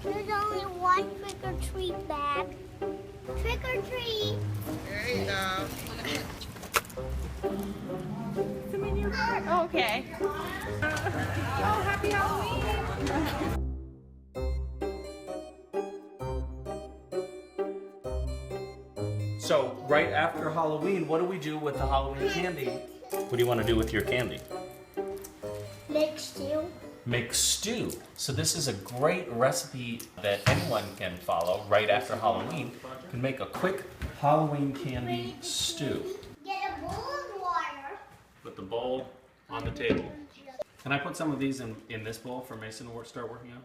There's only one trick or treat bag. Trick or treat. There you go. Some in your heart. Okay. Oh, happy Halloween. So, right after Halloween, what do we do with the Halloween candy? What do you want to do with your candy? Make stew. Make stew. So this is a great recipe that anyone can follow right after Halloween. You can make a quick Halloween candy stew. Get a bowl of water. Put the bowl on the table. Can I put some of these in this bowl for Mason to start working on?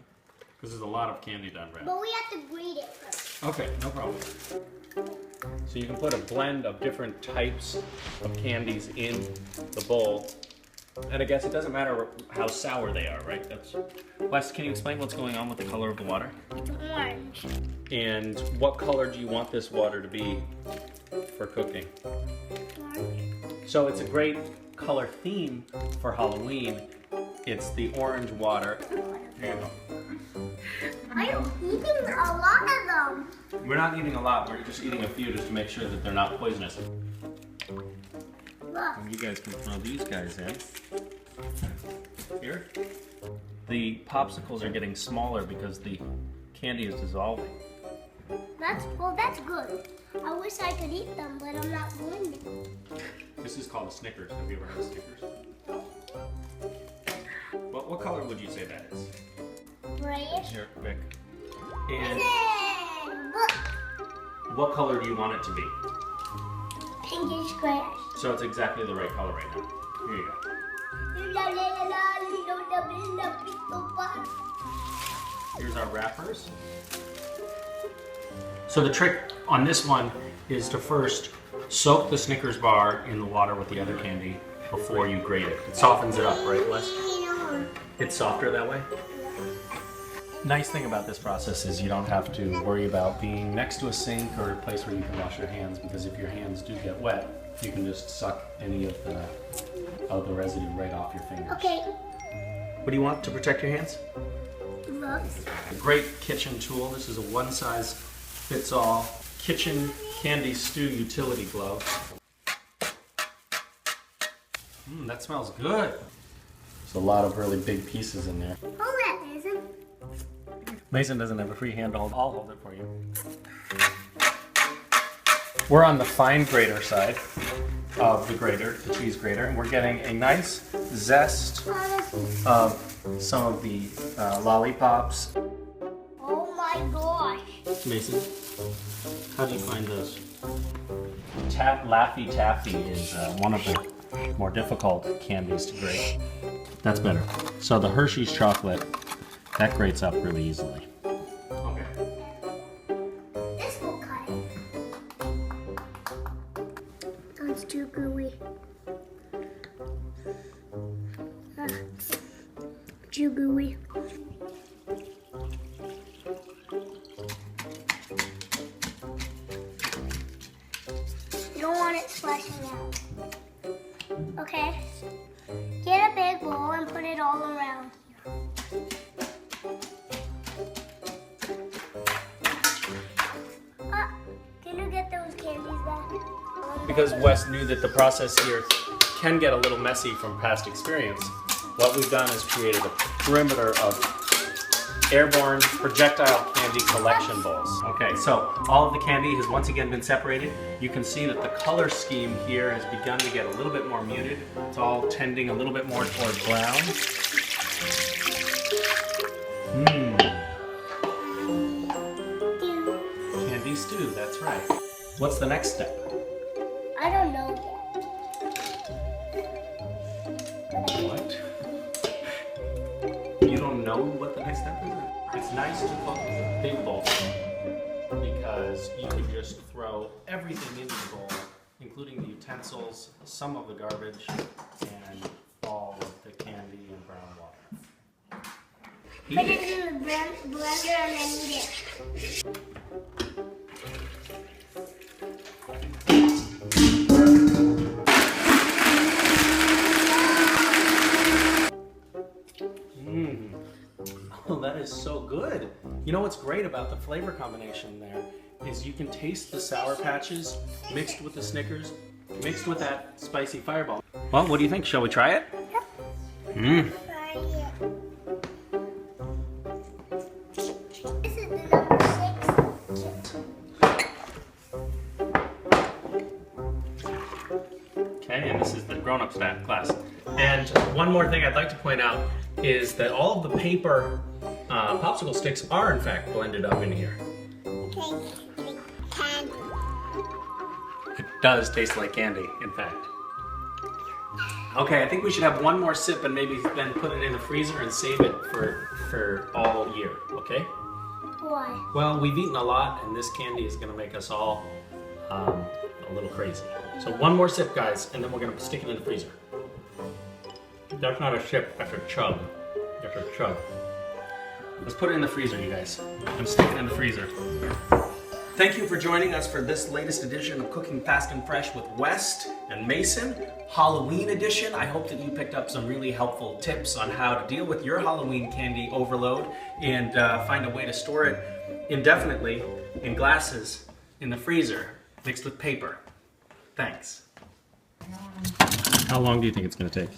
Because there's a lot of candy to unwrap. But we have to grate it first. Okay, no problem. So you can put a blend of different types of candies in the bowl. And I guess it doesn't matter how sour they are, right? Wes, can you explain what's going on with the color of the water? It's orange. And what color do you want this water to be for cooking? Orange. So it's a great color theme for Halloween. It's the orange water. Here you go. I'm eating a lot of them. We're not eating a lot, we're just eating a few just to make sure that they're not poisonous. Look. And you guys can throw these guys in. Here. The popsicles are getting smaller because the candy is dissolving. That's good. I wish I could eat them, but I'm not going to. This is called a Snickers. Have you ever had a Snickers? What color would you say that is? Grayish. Here, quick. And Look. what color do you want it to be? Pinkish grayish. So it's exactly the right color right now. Here you go. Here's our wrappers. So the trick on this one is to first soak the Snickers bar in the water with the other candy before you grate it. It softens it up, right, Wes? It's softer that way? Nice thing about this process is you don't have to worry about being next to a sink or a place where you can wash your hands, because if your hands do get wet, you can just suck any of the residue right off your fingers. Okay. What do you want to protect your hands? Gloves. A great kitchen tool. This is a one-size-fits-all kitchen candy stew utility glove. That smells good. There's a lot of really big pieces in there. Hold that, Mason. Mason doesn't have a free hand to hold. I'll hold it for you. We're on the fine grater side of the grater, the cheese grater, and we're getting a nice zest of some of the lollipops. Oh my gosh. Mason, how do you find those? Laffy Taffy is one of the more difficult candies to grate. That's better. So the Hershey's chocolate, that grates up really easily. Okay. This will cut it. That's too gooey. Too gooey. You don't want it splashing out. Okay. Get a big bowl and put it all around. Can you get those candies back? Because Wes knew that the process here can get a little messy from past experience, what we've done is created a perimeter of airborne projectile candy collection bowls. Okay, so all of the candy has once again been separated. You can see that the color scheme here has begun to get a little bit more muted. It's all tending a little bit more toward brown. Candy stew, that's right. What's the next step? I don't know yet. What? You don't know what the next step is? It's nice to cook with a big bowl because you can just throw everything into the bowl, including the utensils, some of the garbage, and all of the candy and brown water. Put it in the blender and then eat it. Oh, that is so good. You know what's great about the flavor combination there is you can taste the Sour Patches mixed with the Snickers, mixed with that spicy Fireball. Well, what do you think? Shall we try it? Mmm. This is the number 6. Okay, and this is the grown-up class. And one more thing I'd like to point out is that all of the paper popsicle sticks are in fact blended up in here. It does taste like candy, in fact. Okay, I think we should have one more sip and maybe then put it in the freezer and save it for all year, okay? Why? Well, we've eaten a lot and this candy is gonna make us all a little crazy. So one more sip, guys, and then we're gonna stick it in the freezer. That's not a sip, that's a chug. That's a chug. Let's put it in the freezer, you guys. I'm sticking it in the freezer. Thank you for joining us for this latest edition of Cooking Fast and Fresh with West and Mason, Halloween edition. I hope that you picked up some really helpful tips on how to deal with your Halloween candy overload and find a way to store it indefinitely in glasses in the freezer mixed with paper. Thanks. How long do you think it's going to take?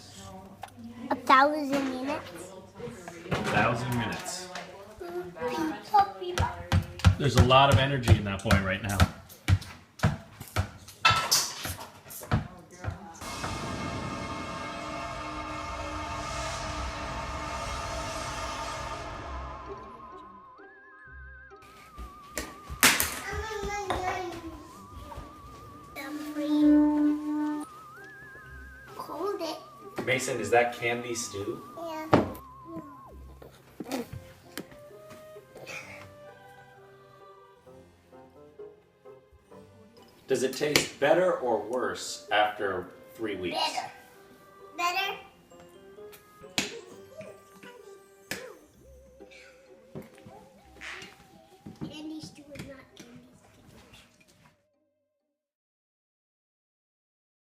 1,000 minutes. 1,000 minutes. There's a lot of energy in that boy right now. Hold it. Mason, is that candy stew? Yeah. Does it taste better or worse after 3 weeks? Better. Better.